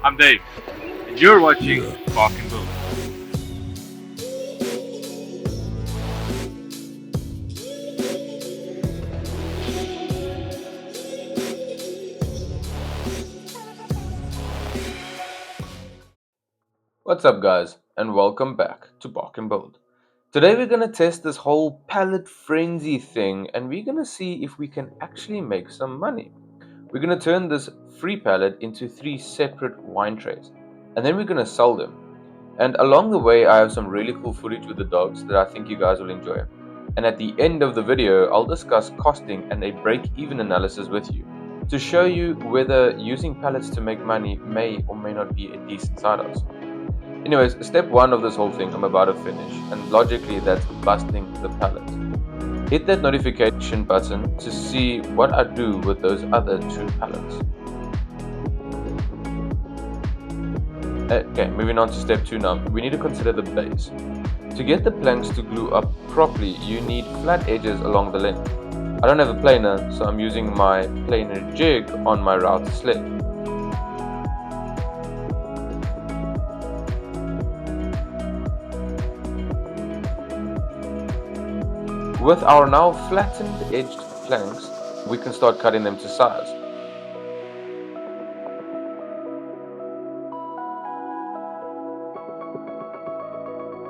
I'm Dave, and you're watching Bark and Build. What's up guys and welcome back to Bark and Build. Today we're going to test this whole pallet frenzy thing and we're going to see if we can actually make some money. We're going to turn this free pallet into 3 separate wine trays and then we're going to sell them. And along the way I have some really cool footage with the dogs that I think you guys will enjoy. And at the end of the video I'll discuss costing and a break-even analysis with you to show you whether using pallets to make money may or may not be a decent side hustle. Anyways, step 1 of this whole thing I'm about to finish, and logically that's busting the pallet. Hit that notification button to see what I do with those other 2 pallets. Okay, moving on to step 2 now. We need to consider the base. To get the planks to glue up properly, you need flat edges along the length. I don't have a planer, so I'm using my planer jig on my router sled. With our now flattened edged planks, we can start cutting them to size.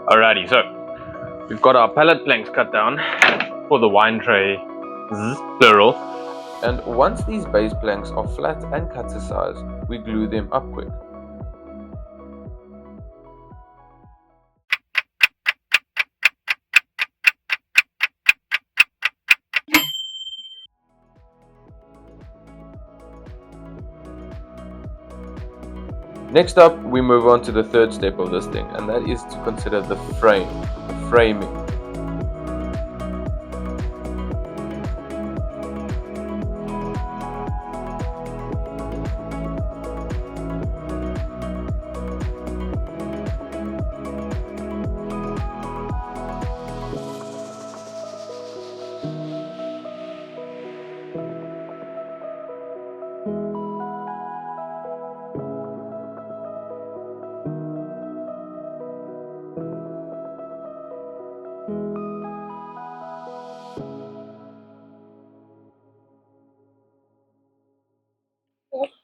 Alrighty, so we've got our pallet planks cut down for the wine tray, plural. And once these base planks are flat and cut to size, we glue them up quick. Next up, we move on to the third step of this thing, and that is to consider the framing.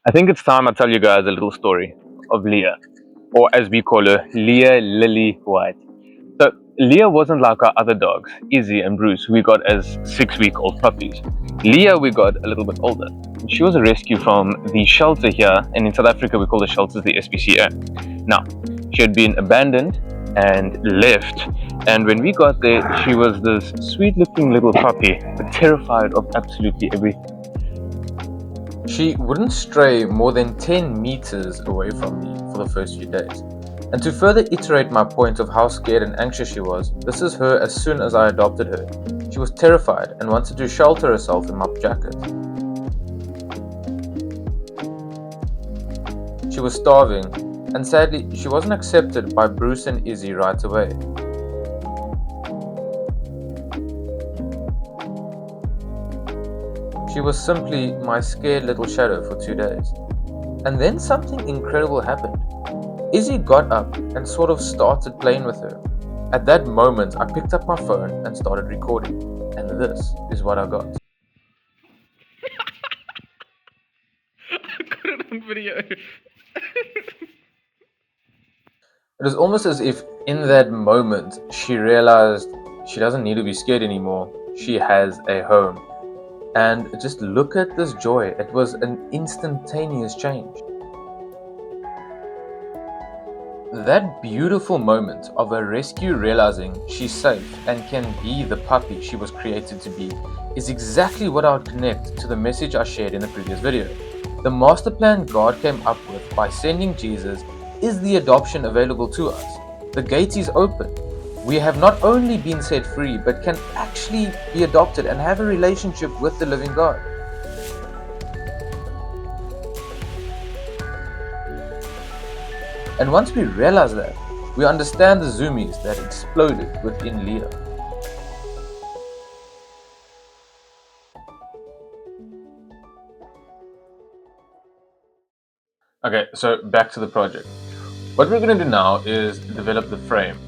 I think it's time I tell you guys a little story of Leah, or as we call her, Leah Lily White. So Leah wasn't like our other dogs, Izzy and Bruce, we got as 6-week-old puppies. Leah we got a little bit older. She was a rescue from the shelter here, and in South Africa we call the shelters the SPCA. Now, she had been abandoned and left, and when we got there, she was this sweet-looking little puppy, but terrified of absolutely everything. She wouldn't stray more than 10 meters away from me for the first few days. And to further iterate my point of how scared and anxious she was, this is her as soon as I adopted her. She was terrified and wanted to shelter herself in my jacket. She was starving, and sadly, she wasn't accepted by Bruce and Izzy right away. She was simply my scared little shadow for 2 days. And then something incredible happened. Izzy got up and sort of started playing with her. At that moment, I picked up my phone and started recording. And this is what I got. I got it on video. It was almost as if in that moment she realized she doesn't need to be scared anymore. She has a home. And just look at this joy. It was an instantaneous change. That beautiful moment of a rescue realizing she's safe and can be the puppy she was created to be is exactly what I would connect to the message I shared in the previous video. The master plan God came up with by sending Jesus is the adoption available to us. The gate is open. We have not only been set free, but can actually be adopted and have a relationship with the living God. And once we realize that, we understand the zoomies that exploded within Leah. Okay, so back to the project. What we're going to do now is develop the frame.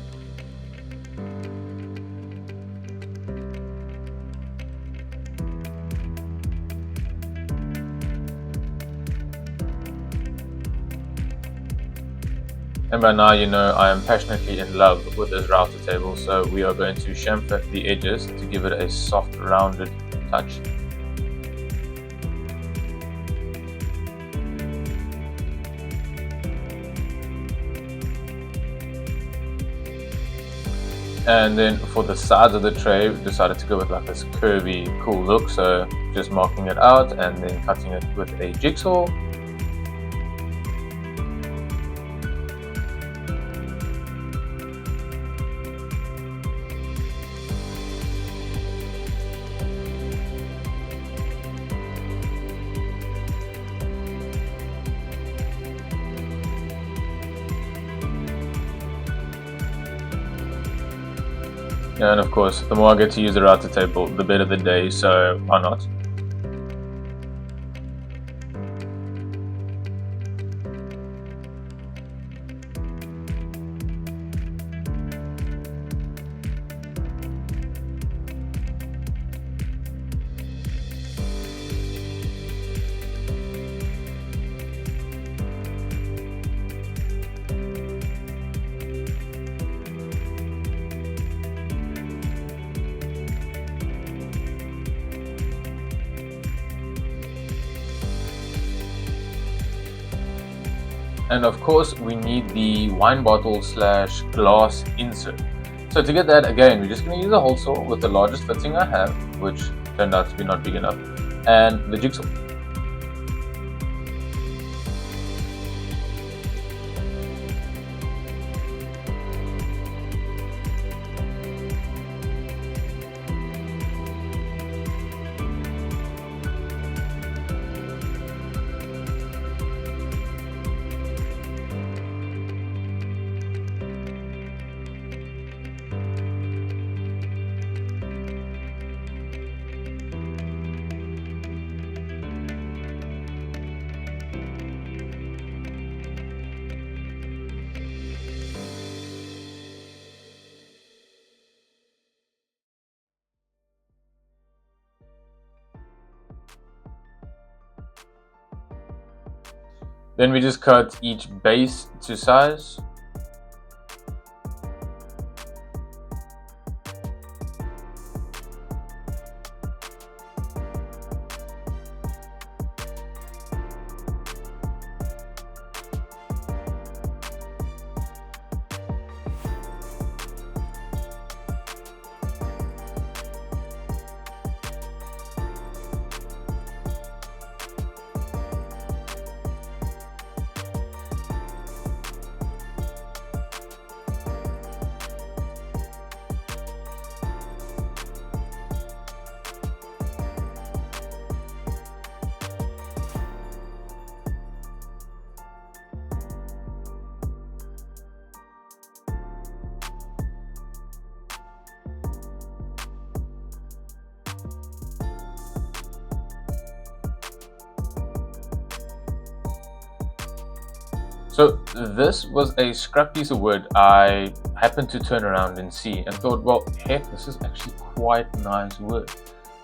And by now you know I am passionately in love with this router table, so we are going to chamfer the edges to give it a soft, rounded touch. And then for the sides of the tray, we decided to go with like this curvy, cool look, so just marking it out and then cutting it with a jigsaw. And of course, the more I get to use the router table, the better the day, so why not? And of course, we need the wine bottle / glass insert. So to get that, again, we're just going to use a hole saw with the largest fitting I have, which turned out to be not big enough, and the jigsaw. Then we just cut each base to size. So this was a scrap piece of wood I happened to turn around and see and thought, well, heck, this is actually quite nice wood.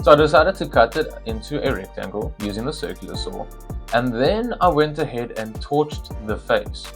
So I decided to cut it into a rectangle using the circular saw, and then I went ahead and torched the face.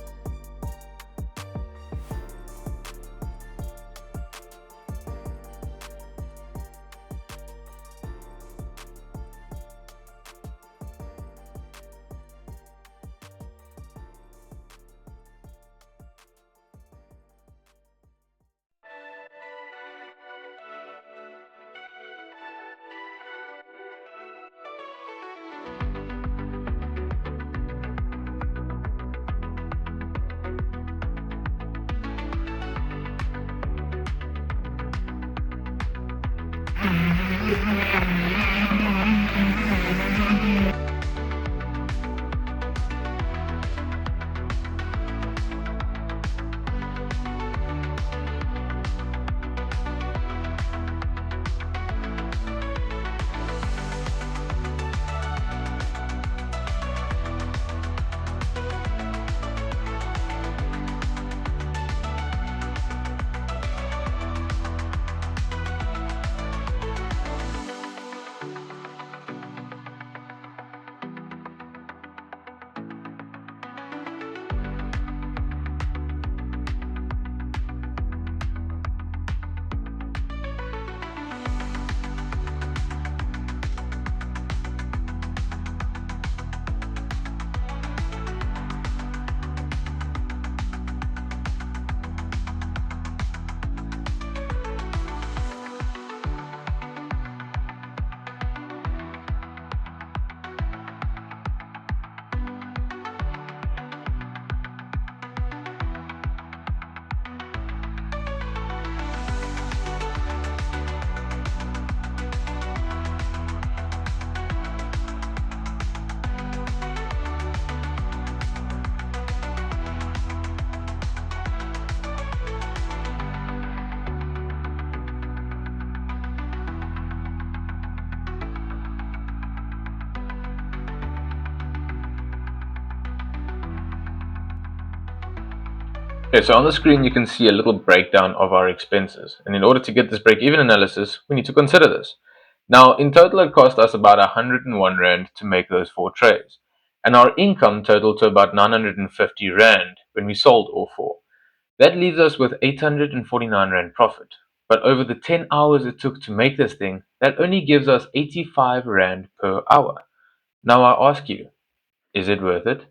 Okay, so on the screen you can see a little breakdown of our expenses. And in order to get this break-even analysis, we need to consider this. Now, in total, it cost us about 101 Rand to make those 4 trays. And our income totaled to about 950 Rand when we sold all four. That leaves us with 849 Rand profit. But over the 10 hours it took to make this thing, that only gives us 85 Rand per hour. Now I ask you, is it worth it?